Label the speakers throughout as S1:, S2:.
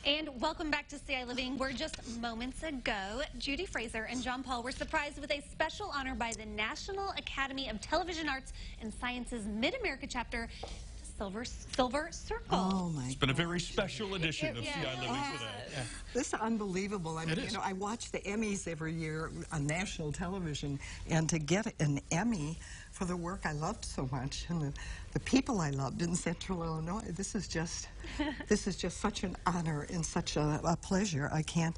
S1: And welcome back to CI Living, where just moments ago, Judy Fraser and John Paul were surprised with a special honor by the National Academy of Television Arts and Sciences Mid-America chapter, Silver Circle.
S2: Oh my!
S3: It's been a very special edition of CI Living today.
S2: Yeah. This is unbelievable. I mean, I watch the Emmys every year on national television, and to get an Emmy for the work I loved so much and the people I loved in Central Illinois, this is just such an honor and such a pleasure. I can't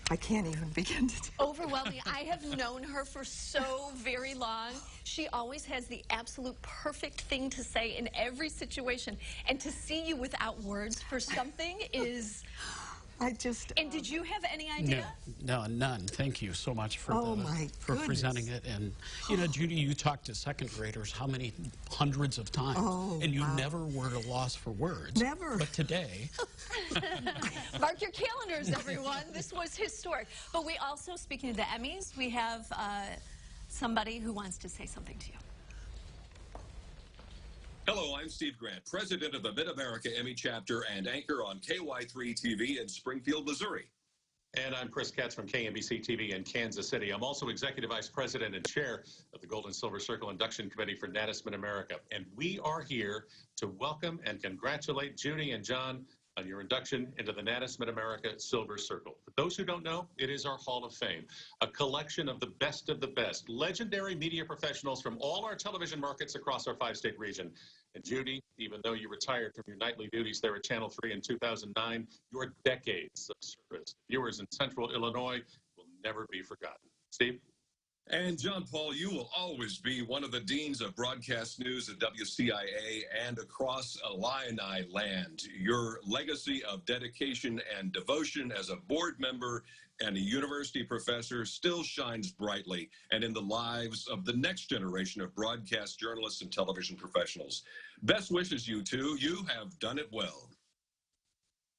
S2: even begin to tell.
S4: Overwhelming. I have known her for so very long. She always has the absolute perfect thing to say in every situation. And to see you without words for something is... And did you have any idea?
S5: No, none. Thank you so much for presenting it. And you know, Judy, you talked to second graders how many hundreds of times, and you never were at a loss for words.
S2: Never.
S5: But today,
S4: mark your calendars, everyone. This was historic. But we also, speaking of the Emmys, we have somebody who wants to say something to you.
S6: Hello, I'm Steve Grant, president of the Mid-America Emmy Chapter and anchor on KY3 TV in Springfield, Missouri.
S7: And I'm Chris Katz from KNBC TV in Kansas City. I'm also executive vice president and chair of the Gold and Silver Circle Induction Committee for Natus Mid-America. And we are here to welcome and congratulate Judy and John on your induction into the Natus Mid-America Silver Circle. For those who don't know, it is our Hall of Fame, a collection of the best, legendary media professionals from all our television markets across our 5-state region. And Judy, even though you retired from your nightly duties there at Channel 3 in 2009, your decades of service to viewers in Central Illinois will never be forgotten. Steve?
S6: And John Paul, you will always be one of the deans of broadcast news at WCIA and across Illini land. Your legacy of dedication and devotion as a board member and a university professor still shines brightly and in the lives of the next generation of broadcast journalists and television professionals. Best wishes, you two. You have done it well.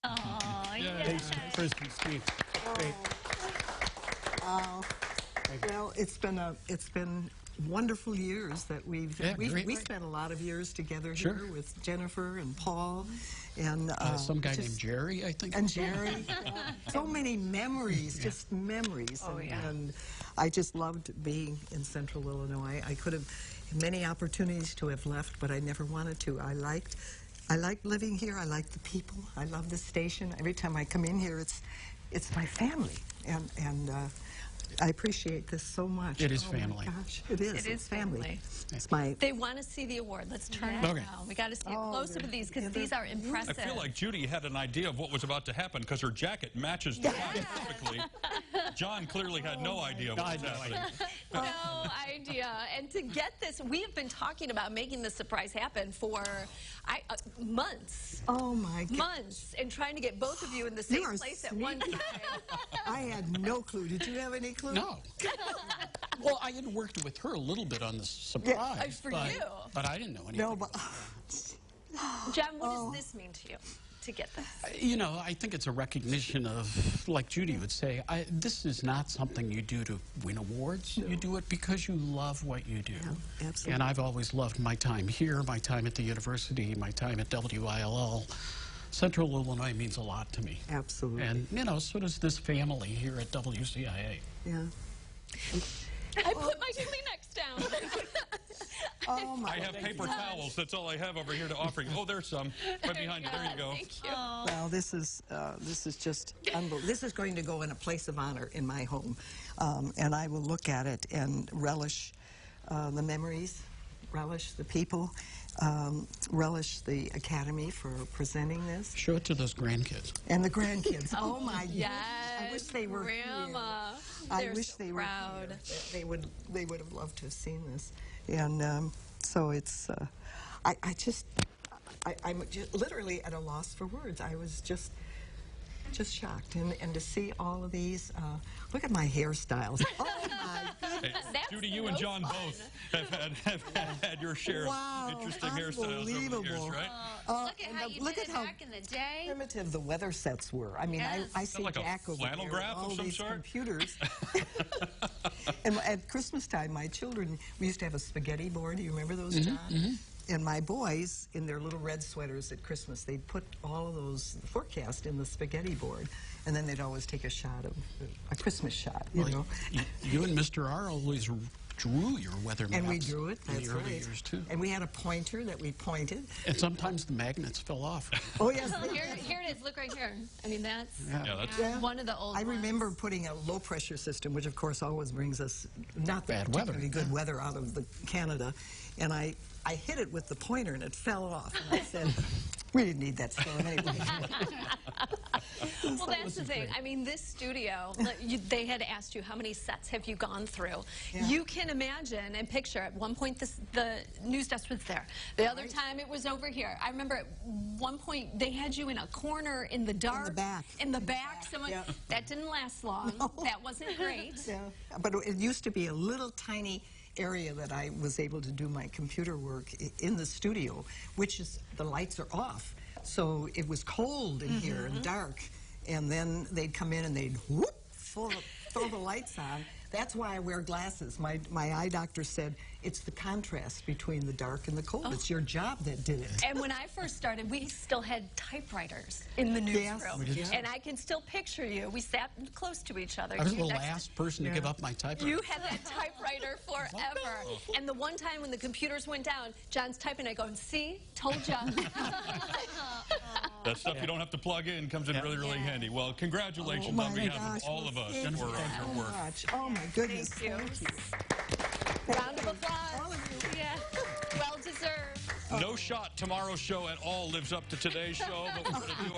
S1: Oh, yeah.
S5: Thanks, Chris and Steve. Great.
S2: Well, it's been wonderful years that we spent a lot of years together here with Jennifer and Paul and
S5: some guy named Jerry, I think.
S2: And Jerry. So many memories, just memories. And I just loved being in Central Illinois. I could have had many opportunities to have left, but I never wanted to. I liked living here. I liked the people. I love the station. Every time I come in here, it's my family, and I appreciate this so much.
S5: It is family.
S2: My gosh, it is.
S4: It is family.
S2: It's my.
S4: They want to see the award. Let's turn it now. We got to see a close-up of these because these are impressive.
S3: I feel like Judy had an idea of what was about to happen because her jacket matches the watch perfectly. John clearly had no idea what was happening.
S4: No idea. And to get this, we have been talking about making this surprise happen for months.
S2: Oh my God.
S4: Months, and trying to get both of you in the same place at one time.
S2: I had no clue. Did you have any clue?
S5: No. Well, I had worked with her a little bit on the surprise, but I didn't know anything.
S2: No, but
S4: John, what does this mean to you, to get this?
S5: You know, I think it's a recognition of, like Judy would say, this is not something you do to win awards. You do it because you love what you do.
S2: Yeah, absolutely.
S5: And I've always loved my time here, my time at the university, my time at WILL. Central Illinois means a lot to me.
S2: Absolutely.
S5: And, you know, so does this family here at WCIA.
S2: Yeah.
S4: I put my Kleenex down.
S2: Oh my!
S3: I have paper towels. That's all I have over here to offer you. Oh, there's some right behind you. There you go.
S4: Thank you.
S2: Well, this is just unbelievable. This is going to go in a place of honor in my home, and I will look at it and relish the memories, relish the people, relish the Academy for presenting this.
S5: Show it to those grandkids.
S2: And the grandkids. Oh my goodness.
S4: Yes,
S2: I wish they were
S4: Grandma.
S2: here. I wish
S4: so
S2: they
S4: proud.
S2: were here. They would have loved to have seen this. And so it's, I'm just literally at a loss for words. I was just shocked. And to see all of these, look at my hairstyles. Oh my goodness.
S3: Hey, Judy, you and John both have had your share of interesting hairstyles over the years, right?
S1: Look at how you did it back in the day.
S2: Primitive the weather sets were. I mean, I see
S3: like
S2: Jack over
S3: flannel
S2: there
S3: graph
S2: with all
S3: of some
S2: these
S3: sort?
S2: computers. And at Christmas time, my children, we used to have a spaghetti board. Do you remember those, John? And my boys, in their little red sweaters at Christmas, they'd put all of those forecast in the spaghetti board, and then they'd always take a shot of a Christmas shot, you know.
S5: You and Mr. R always drew your weather maps.
S2: And we drew it,
S5: in
S2: that's
S5: the early
S2: right.
S5: years, too.
S2: And we had a pointer that we pointed.
S5: And sometimes the magnets fell off.
S2: Oh, yes.
S4: Here it is. Look right here. I mean, that's
S3: that's
S4: one of the old
S2: I remember
S4: ones.
S2: putting a low-pressure system, which, of course, always brings us not
S5: Bad
S2: particularly
S5: weather.
S2: good weather out of Canada. And I hit it with the pointer, and it fell off. And I said, we didn't need that storm anyway.
S4: Well, that's the thing. I mean, this studio, they had asked you how many sets have you gone through.
S2: Yeah.
S4: You can imagine and picture at one point the news desk was there. The other time it was over here. I remember at one point they had you in a corner in the dark.
S2: In the back.
S4: In the back. Someone,
S2: Yeah.
S4: That didn't last long.
S2: No.
S4: That wasn't great.
S2: Yeah. But it used to be a little tiny area that I was able to do my computer work in the studio, which is the lights are off. So it was cold in here and dark. And then they'd come in and they'd whoop, throw the lights on. That's why I wear glasses. My eye doctor said it's the contrast between the dark and the cold. It's your job that did it.
S4: And when I first started, we still had typewriters in the newsroom.
S2: Yes.
S4: And I can still picture you. We sat close to each other.
S5: I was
S4: You
S5: the
S4: next-
S5: last person to give up my typewriter.
S4: You had that typewriter forever. And the one time when the computers went down, John's typing, I go, see, told ya.
S3: That stuff you don't have to plug in comes in really, really handy. Well, congratulations on behalf of all of us
S2: Thank
S3: for
S2: you
S3: your
S2: so
S3: work.
S2: much. Oh, my goodness.
S4: Thank you.
S2: Thank you.
S4: Round of applause.
S2: All of you.
S4: Yeah. Well deserved.
S3: No shot tomorrow's show at all lives up to today's show, but we're going to do